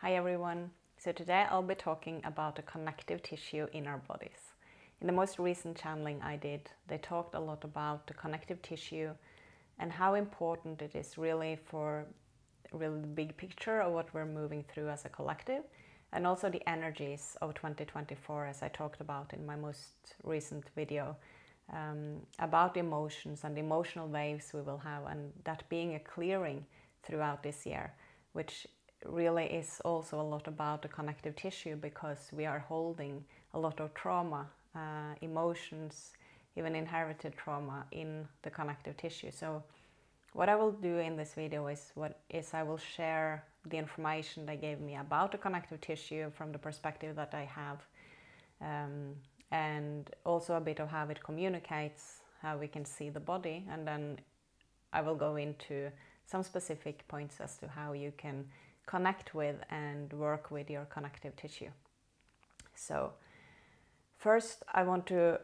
Hi everyone. So today I'll be talking about the connective tissue in our bodies. In the most recent channeling I did, they talked a lot about the connective tissue and how important it is really for really the big picture of what we're moving through as a collective, and also the energies of 2024, as I talked about in my most recent video, about emotions and the emotional waves we will have, and that being a clearing throughout this year, which really is also a lot about the connective tissue, because we are holding a lot of trauma, emotions, even inherited trauma in the connective tissue. So what I will do in this video is I will share the information they gave me about the connective tissue from the perspective that I have, and also a bit of how it communicates, how we can see the body, and then I will go into some specific points as to how you can connect with and work with your connective tissue. So first I want to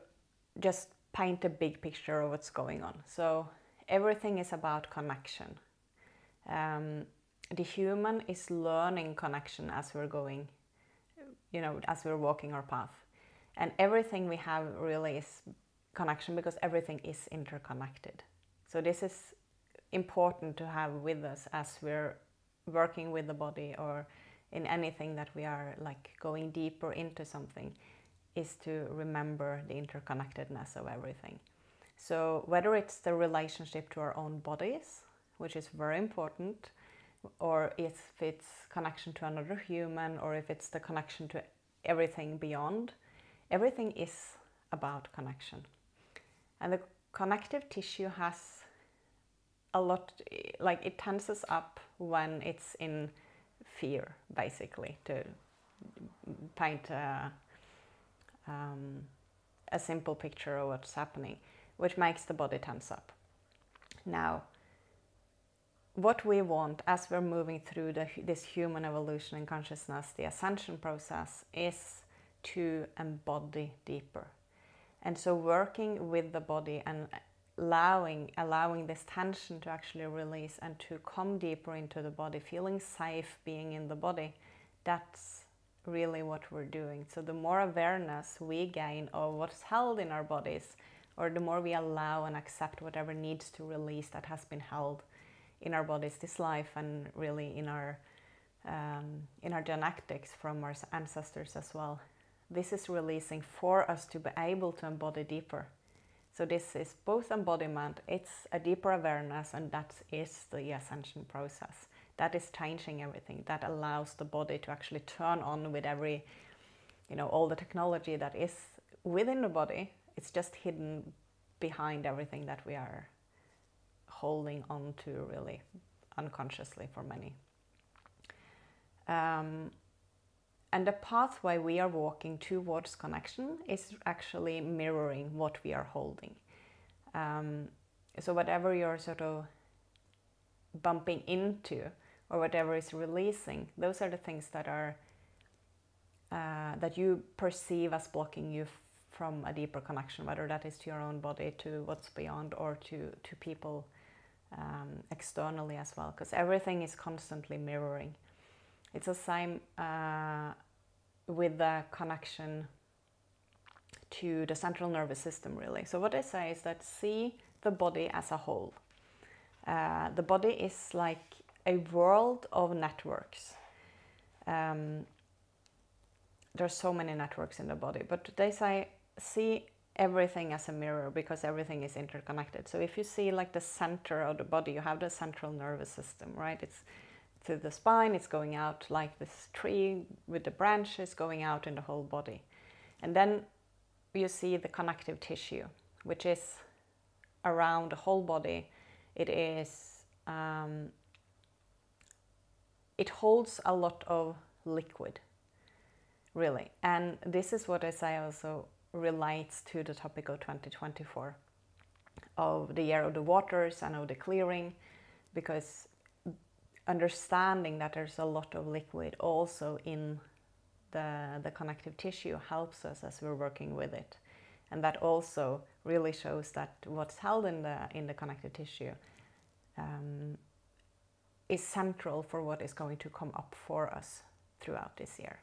just paint a big picture of what's going on. So everything is about connection. The human is learning connection as we're going, as we're walking our path. And everything we have really is connection, because everything is interconnected. So this is important to have with us as we're working with the body, or in anything that we are like going deeper into something, is to remember the interconnectedness of everything. So whether it's the relationship to our own bodies, which is very important, or if it's connection to another human, or if it's the connection to everything beyond, everything is about connection. And the connective tissue has a lot, like it tenses up when it's in fear, basically, to paint a simple picture of what's happening, which makes the body tense up. Now, what we want as we're moving through this human evolution and consciousness, the ascension process, is to embody deeper. And so working with the body and allowing this tension to actually release and to come deeper into the body, feeling safe being in the body, that's really what we're doing. So the more awareness we gain of what's held in our bodies, or the more we allow and accept whatever needs to release that has been held in our bodies this life, and really in our genetics from our ancestors as well, this is releasing for us to be able to embody deeper. So this is both embodiment, it's a deeper awareness, and that is the ascension process. That is changing everything. That allows the body to actually turn on with every, all the technology that is within the body. It's just hidden behind everything that we are holding on to really unconsciously for many. And the pathway we are walking towards connection is actually mirroring what we are holding. So whatever you're sort of bumping into, or whatever is releasing, those are the things that are that you perceive as blocking you from a deeper connection, whether that is to your own body, to what's beyond, or to people externally as well, because everything is constantly mirroring. It's the same with the connection to the central nervous system, really. So what I say is that see the body as a whole. The body is like a world of networks. There's so many networks in the body, but they say see everything as a mirror, because everything is interconnected. So if you see like the center of the body, you have the central nervous system, right? It's through the spine, it's going out like this tree with the branches going out in the whole body. And then you see the connective tissue, which is around the whole body. It is, it holds a lot of liquid, really. And this is what I say also relates to the topic of 2024, of the year of the waters and of the clearing, because understanding that there's a lot of liquid also in the connective tissue helps us as we're working with it. And that also really shows that what's held in the connective tissue is central for what is going to come up for us throughout this year.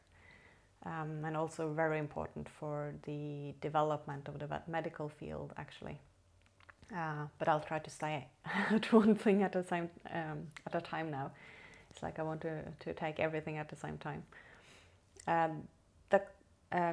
And also very important for the development of the medical field, actually. But I'll try to stay at one thing at a time now. It's like I want to take everything at the same time. The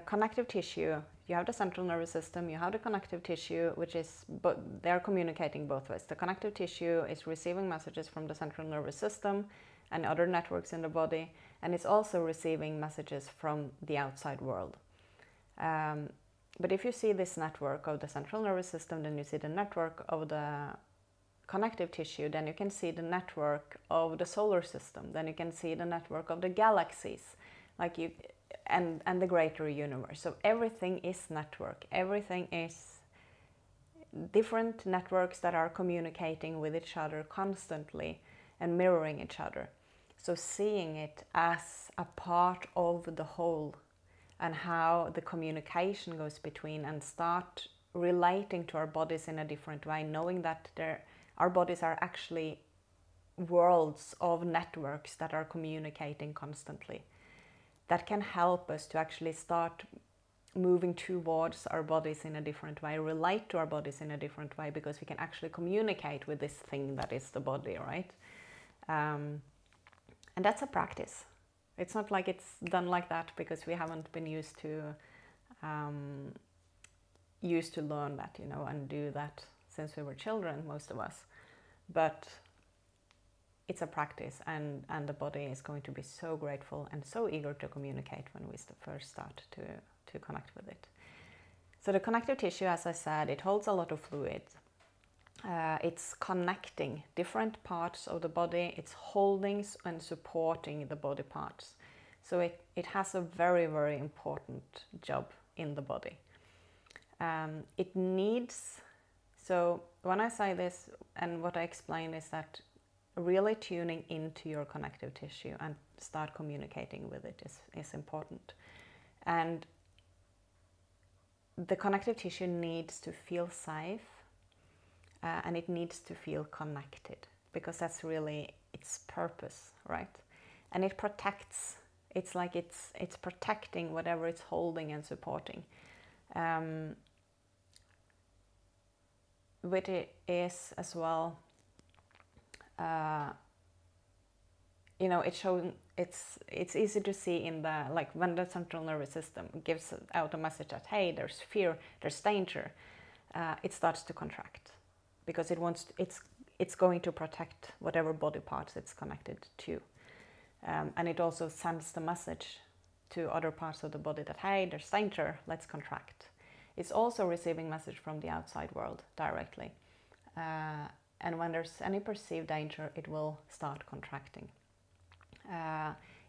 connective tissue, you have the central nervous system, you have the connective tissue, which is, but they're communicating both ways. The connective tissue is receiving messages from the central nervous system and other networks in the body, and it's also receiving messages from the outside world. But if you see this network of the central nervous system, then you see the network of the connective tissue, then you can see the network of the solar system, then you can see the network of the galaxies, and the greater universe. So everything is network. Everything is different networks that are communicating with each other constantly and mirroring each other. So seeing it as a part of the whole, and how the communication goes between, and start relating to our bodies in a different way, knowing that our bodies are actually worlds of networks that are communicating constantly. That can help us to actually start moving towards our bodies in a different way, relate to our bodies in a different way, because we can actually communicate with this thing that is the body, right? And that's a practice. It's not like it's done like that because we haven't been used to learn that, and do that since we were children, most of us. But it's a practice, and the body is going to be so grateful and so eager to communicate when we first start to connect with it. So the connective tissue, as I said, it holds a lot of fluid. It's connecting different parts of the body. It's holding and supporting the body parts. So it has a very, very important job in the body. It needs, so when I say this, and what I explain is that really tuning into your connective tissue and start communicating with it is important. And the connective tissue needs to feel safe. And it needs to feel connected, because that's really its purpose, right? And it protects. It's like it's protecting whatever it's holding and supporting. But it is as well, it's showing. It's easy to see in the, like, when the central nervous system gives out a message that, hey, there's fear, there's danger, it starts to contract. Because it's going to protect whatever body parts it's connected to. And it also sends the message to other parts of the body that, hey, there's danger, let's contract. It's also receiving message from the outside world directly. And when there's any perceived danger, it will start contracting.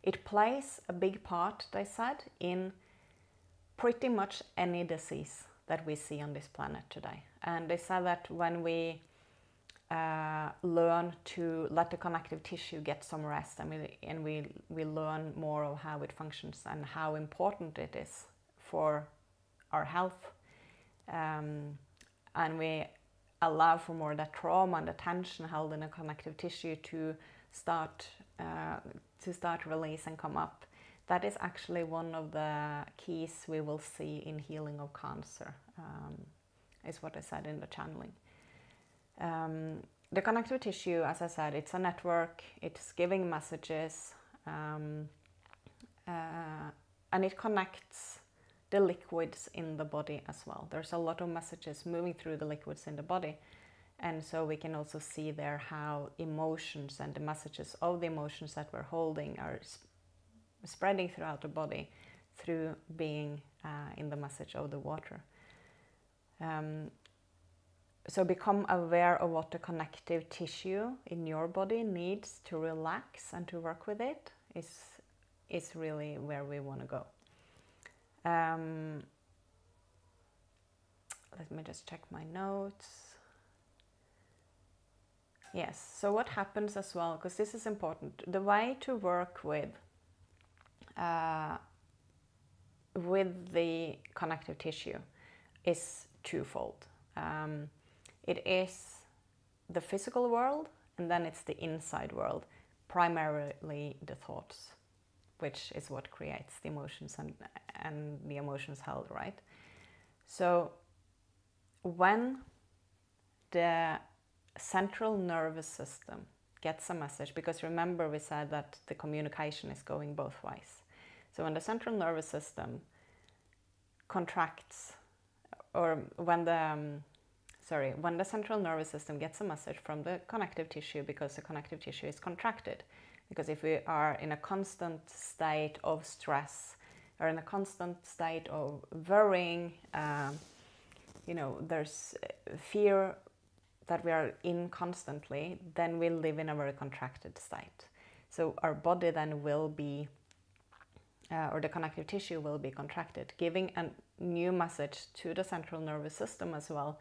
It plays a big part, they said, in pretty much any disease that we see on this planet today. And they said that when we learn to let the connective tissue get some rest, and we learn more of how it functions and how important it is for our health, and we allow for more of that trauma and the tension held in the connective tissue to start release and come up. That is actually one of the keys we will see in healing of cancer, is what I said in the channeling. The connective tissue, as I said, it's a network, it's giving messages, and it connects the liquids in the body as well. There's a lot of messages moving through the liquids in the body, and so we can also see there how emotions and the messages of the emotions that we're holding are spreading throughout the body through being in the message of the water. So become aware of what the connective tissue in your body needs to relax and to work with it is really where we want to go. Let me just check my notes. Yes, so what happens as well, because this is important, the way to work with the connective tissue is twofold. It is the physical world, and then it's the inside world, primarily the thoughts. which is what creates the emotions and the emotions held, right? So when the central nervous system gets a message, because remember we said that the communication is going both ways. So when the central nervous system contracts, or when the central nervous system gets a message from the connective tissue, because the connective tissue is contracted, because if we are in a constant state of stress or in a constant state of worrying, there's fear that we are in constantly, then we live in a very contracted state. So our body then will be, or the connective tissue will be contracted, giving a new message to the central nervous system as well,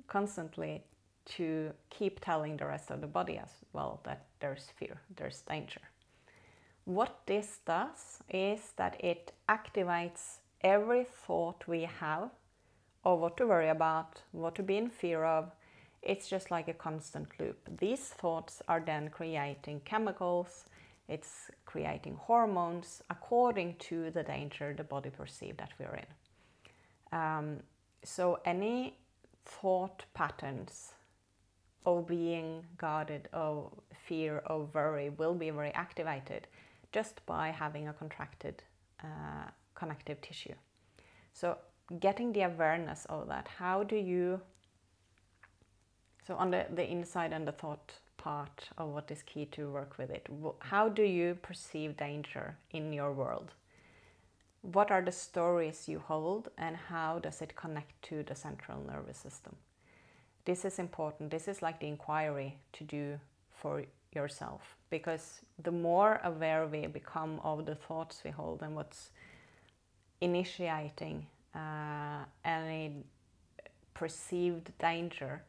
constantly, to keep telling the rest of the body as well that there's fear, there's danger. What this does is that it activates every thought we have of what to worry about, what to be in fear of. It's just like a constant loop. These thoughts are then creating chemicals, it's creating hormones according to the danger the body perceives that we're in. So any thought patterns of being guarded, of fear, of worry will be very activated just by having a contracted connective tissue. So getting the awareness of that, how do you, so on the inside and the thought part of what is key to work with it, how do you perceive danger in your world? What are the stories you hold, and how does it connect to the central nervous system? This is important. This is like the inquiry to do for yourself, because the more aware we become of the thoughts we hold and what's initiating any perceived danger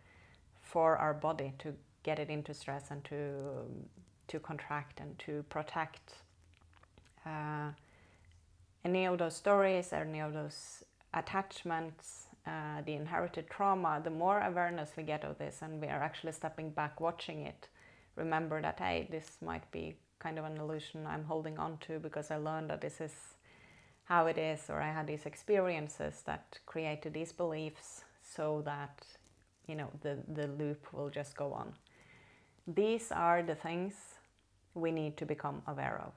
for our body, to get it into stress and to contract and to protect any of those stories, any of those attachments, the inherited trauma, the more awareness we get of this and we are actually stepping back watching it, remember that, hey, this might be kind of an illusion I'm holding on to because I learned that this is how it is, or I had these experiences that created these beliefs, so that, the loop will just go on. These are the things we need to become aware of,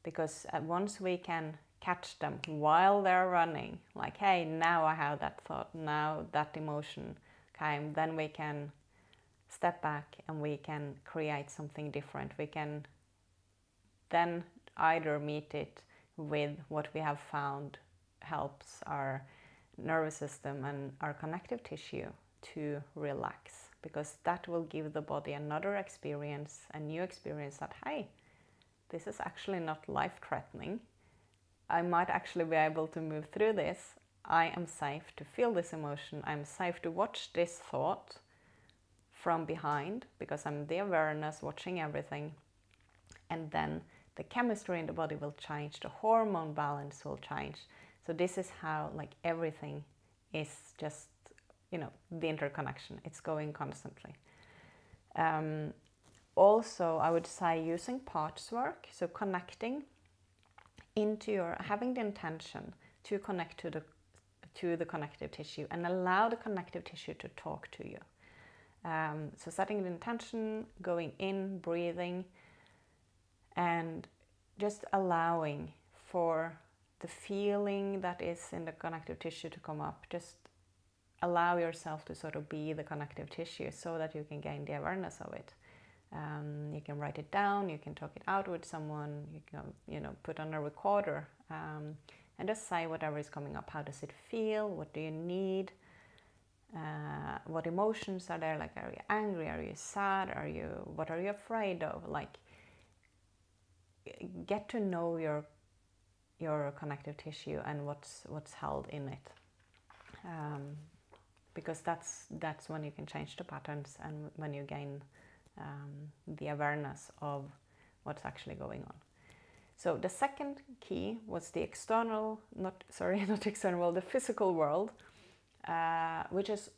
because once we can catch them while they're running, like, hey, now I have that thought, now that emotion came, then we can step back and we can create something different. We can then either meet it with what we have found helps our nervous system and our connective tissue to relax, because that will give the body another experience, a new experience that, hey, this is actually not life-threatening. I might actually be able to move through this. I am safe to feel this emotion. I'm safe to watch this thought from behind, because I'm the awareness watching everything. And then the chemistry in the body will change. The hormone balance will change. So this is how, like, everything is just, the interconnection. It's going constantly. Also, I would say using parts work, so connecting into having the intention to connect to the connective tissue and allow the connective tissue to talk to you. So setting the intention, going in, breathing, and just allowing for the feeling that is in the connective tissue to come up. Just allow yourself to sort of be the connective tissue so that you can gain the awareness of it. You can write it down, you can talk it out with someone, you can put on a recorder and just say whatever is coming up. How does it feel? What do you need? What emotions are there? Like, are you angry? Are you sad? What are you afraid of? Like, get to know your connective tissue and what's held in it, because that's when you can change the patterns and when you gain the awareness of what's actually going on. So the second key was the external, the physical world, which is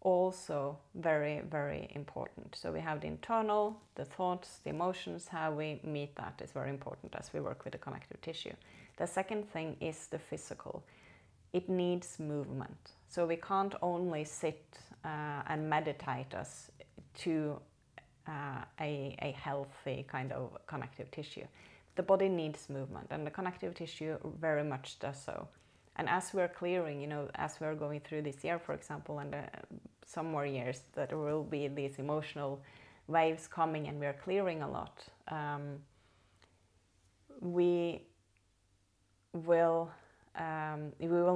also very, very important. So we have the internal, the thoughts, the emotions, how we meet that is very important as we work with the connective tissue. The second thing is the physical. It needs movement. So we can't only sit and meditate us to a healthy kind of connective tissue. The body needs movement, and the connective tissue very much does so. And as we're clearing, you know, as we're going through this year, for example, and some more years, that there will be these emotional waves coming, and we're clearing a lot, we will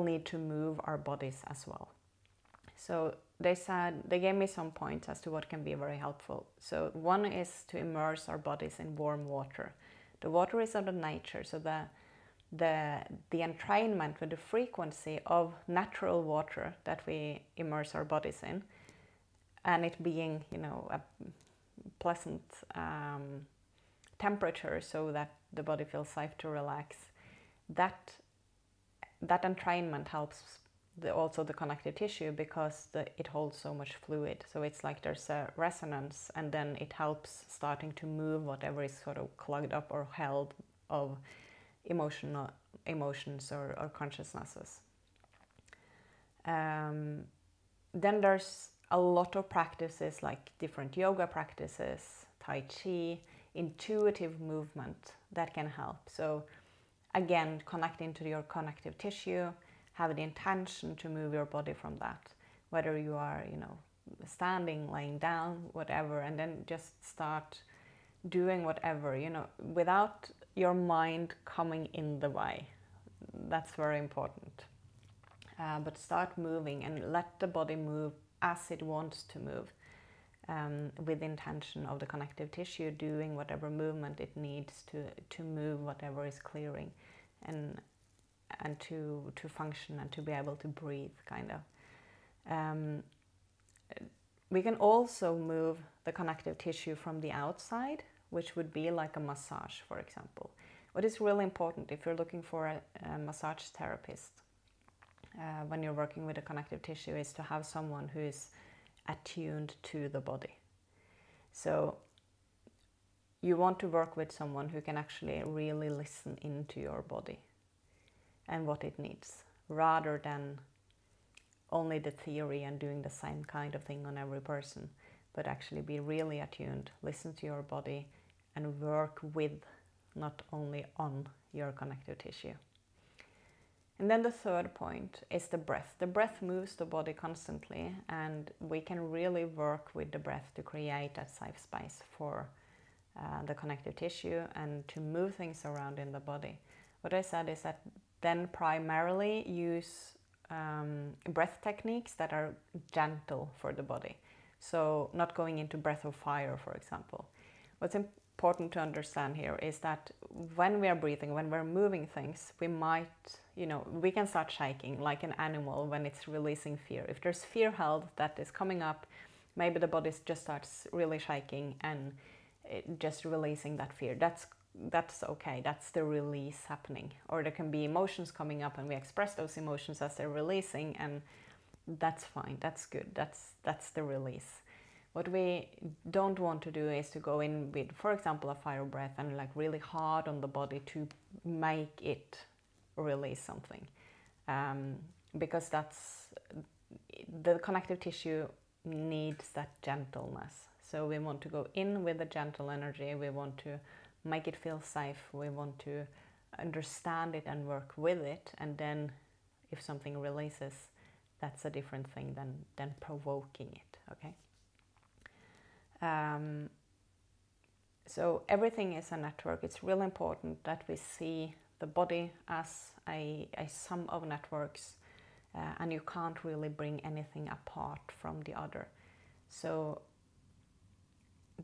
need to move our bodies as well. So they gave me some points as to what can be very helpful. So one is to immerse our bodies in warm water. The water is of the nature, so the entrainment with the frequency of natural water that we immerse our bodies in, and it being, you know, a pleasant temperature so that the body feels safe to relax, that entrainment helps also the connective tissue, because it holds so much fluid. So it's like there's a resonance, and then it helps starting to move whatever is sort of clogged up or held of emotions or consciousnesses. Then there's a lot of practices like different yoga practices, Tai Chi, intuitive movement that can help. So again, connecting to your connective tissue, have the intention to move your body from that, whether you are, you know, standing, laying down, whatever, and then just start doing whatever, you know, without your mind coming in the way. That's very important. But start moving and let the body move as it wants to move, with the intention of the connective tissue doing whatever movement it needs to move whatever is clearing, and to function and to be able to breathe, kind of. We can also move the connective tissue from the outside, which would be like a massage, for example. What is really important if you're looking for a massage therapist when you're working with the connective tissue is to have someone who is attuned to the body. So you want to work with someone who can actually really listen into your body and what it needs, rather than only the theory and doing the same kind of thing on every person, but actually be really attuned, listen to your body, and work with, not only on, your connective tissue. And then the third point is the breath. The breath moves the body constantly, and we can really work with the breath to create that safe space for the connective tissue and to move things around in the body. What I said is that then primarily use breath techniques that are gentle for the body. So not going into breath of fire, for example. What's important to understand here is that when we are breathing, when we're moving things, we might, you know, we can start shaking like an animal when it's releasing fear. If there's fear held that is coming up, maybe the body just starts really shaking and just releasing that fear. That's okay, that's the release happening. Or there can be emotions coming up and we express those emotions as they're releasing, and that's fine, that's good, that's the release. What we don't want to do is to go in with, for example, a fire breath and like really hard on the body to make it release something. Because the connective tissue needs that gentleness. So we want to go in with a gentle energy, we want to make it feel safe, we want to understand it and work with it, and then if something releases, that's a different thing than provoking it, okay? So everything is a network. It's really important that we see the body as a sum of networks, and you can't really bring anything apart from the other. So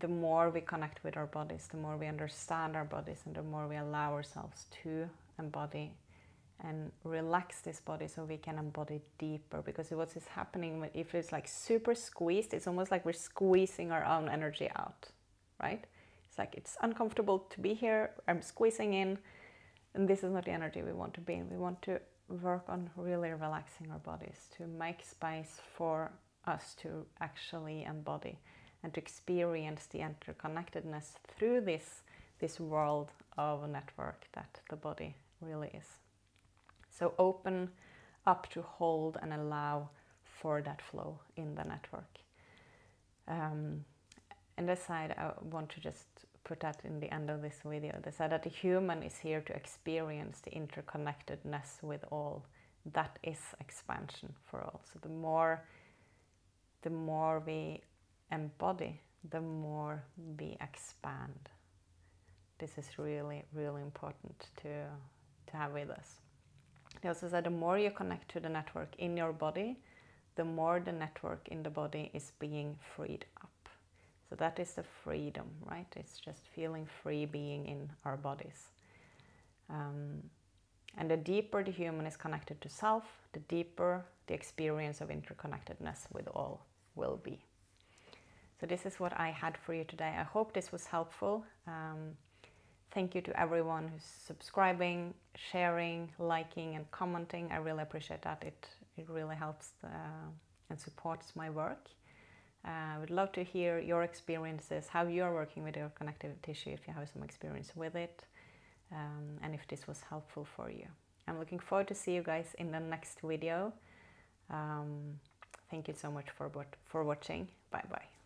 the more we connect with our bodies, the more we understand our bodies, and the more we allow ourselves to embody and relax this body so we can embody deeper. Because what is happening, if it's like super squeezed, it's almost like we're squeezing our own energy out, right? It's like it's uncomfortable to be here, I'm squeezing in, and this is not the energy we want to be in. We want to work on really relaxing our bodies, to make space for us to actually embody and to experience the interconnectedness through this world of a network that the body really is. So open up to hold and allow for that flow in the network. And this side, I want to just put that in the end of this video. They said that the human is here to experience the interconnectedness with all. That is expansion for all. So the more we embody, the more we expand. This is really, really important to have with us. They also said the more you connect to the network in your body, the more the network in the body is being freed up. So that is the freedom, right? It's just feeling free being in our bodies. And the deeper the human is connected to self, the deeper the experience of interconnectedness with all will be. So this is what I had for you today. I hope this was helpful. Thank you to everyone who's subscribing, sharing, liking and commenting. I really appreciate that. It really helps and supports my work. I would love to hear your experiences, how you are working with your connective tissue, if you have some experience with it, and if this was helpful for you. I'm looking forward to see you guys in the next video. Thank you so much for watching. Bye bye.